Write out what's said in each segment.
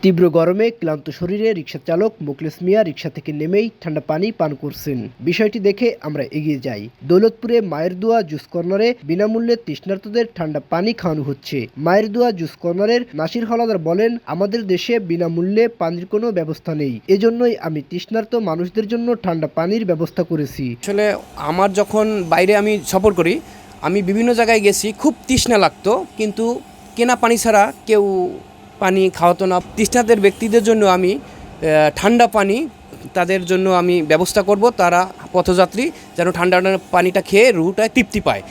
তীব্র গরমে ক্লান্ত শরীরে রিকশা চালক মোখলেস মিয়া রিকশা থেকে নেমেই ঠান্ডা পানি পান করছেন। বিষয়টি দেখে আমরা এগিয়ে যাই। দৌলতপুরে মায়ের দোয়া জুস কর্নারে বিনামূল্যে তৃষ্ণার্তদের ঠান্ডা পানি খাওয়ানো হচ্ছে। মায়ের দোয়া জুস কর্নারের নাসির হলাদার বলেন, আমাদের দেশে বিনামূল্যে পানির কোনো ব্যবস্থা নেই, এজন্যই আমি তৃষ্ণার্ত মানুষদের জন্য ঠান্ডা পানির ব্যবস্থা করেছি। আসলে আমার যখন বাইরে আমি সফর করি, আমি বিভিন্ন জায়গায় গেছি, খুব তৃষ্ণা লাগতো, কিন্তু কেনা পানি ছাড়া কেউ পানি খাওয়াতো না। তৃষ্ণাদের ব্যক্তিদের জন্য আমি ঠান্ডা পানি তাদের জন্য আমি ব্যবস্থা করব, তারা পথযাত্রী যেন ঠান্ডা পানিটা খেয়ে রুটায় তৃপ্তি পায়,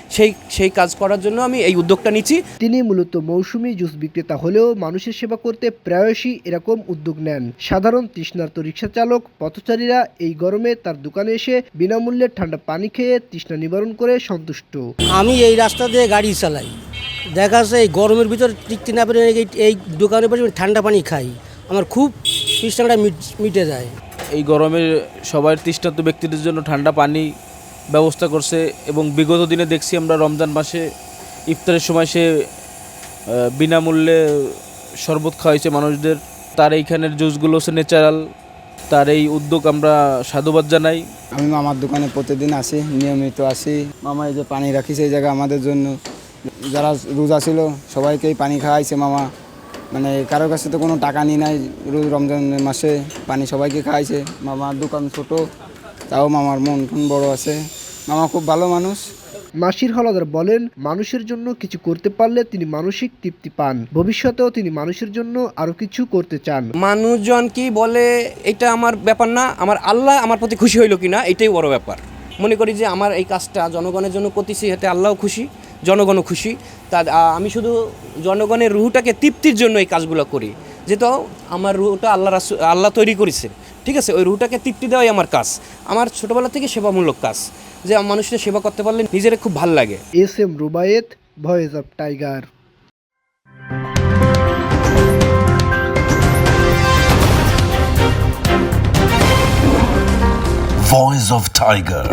সেই কাজ করার জন্য আমি এই উদ্যোগটা নিচ্ছি। তিনি মূলত মৌসুমি জুস বিক্রেতা হলেও মানুষের সেবা করতে প্রায়শই এরকম উদ্যোগ নেন। সাধারণ তৃষ্ণার্ত রিকশা চালক পথচারীরা এই গরমে তার দোকানে এসে বিনামূল্যে ঠান্ডা পানি খেয়ে তৃষ্ণা নিবারণ করে সন্তুষ্ট। আমি এই রাস্তা দিয়ে গাড়ি চালাই, দেখা যাচ্ছে এই গরমের ভিতর টিকতে না পেরে এই দোকানে বসে ঠান্ডা পানি খাই, আমার খুব তৃষ্ণাটা মিটে যায়। এই গরমে সবার তৃষ্ণার্ত ব্যক্তিদের জন্য ঠান্ডা পানি ব্যবস্থা করছে এবং বিগত দিনে দেখছি আমরা রমজান মাসে ইফতারের সময় সে বিনামূল্যে শরবত খাওয়াইছে মানুষদের। তার এইখানের জুসগুলো হচ্ছে ন্যাচারাল, তার এই উদ্যোগ আমরা সাধুবাদ জানাই। আমি মামার দোকানে প্রতিদিন আসি, নিয়মিত আসি। মামা এই যে পানি রাখিছে এই জায়গা আমাদের জন্য, যারা রোজা ছিল সবাইকেই পানি খাওয়াইছে মামা, মানে কারোর কাছে তো কোনো টাকা নিয়ে নাই। রোজ রমজানের মাসে পানি সবাইকে খাওয়াইছে। মামার দোকান ছোট, তাও মামার মন বড় আছে। মামা খুব ভালো মানুষ। নাসির হলাদার বলেন, মানুষের জন্য কিছু করতে পারলে তিনি মানসিক তৃপ্তি পান। ভবিষ্যতেও তিনি মানুষের জন্য আরো কিছু করতে চান। মানুষজন কি বলে এটা আমার ব্যাপার না, আমার আল্লাহ আমার প্রতি খুশি হইল কিনা এটাই বড় ব্যাপার। মনে করি যে আমার এই কাজটা জনগণের জন্য করতেছি, এতে আল্লাহও খুশি, জনগণও খুশি। তা আমি শুধু জনগণের রুহটাকে তৃপ্তির জন্য এই কাজগুলো করি, যেহেতু আমার রুহটা আল্লাহ তৈরি করেছে, ঠিক আছে, ওই রুহটাকে তৃপ্তি দেওয়াই আমার কাজ। আমার ছোটোবেলা থেকে সেবামূলক কাজ, যে মানুষের সেবা করতে পারলে নিজের খুব ভালো লাগে। SM Rubayet, voice of tiger. Voice of Tiger.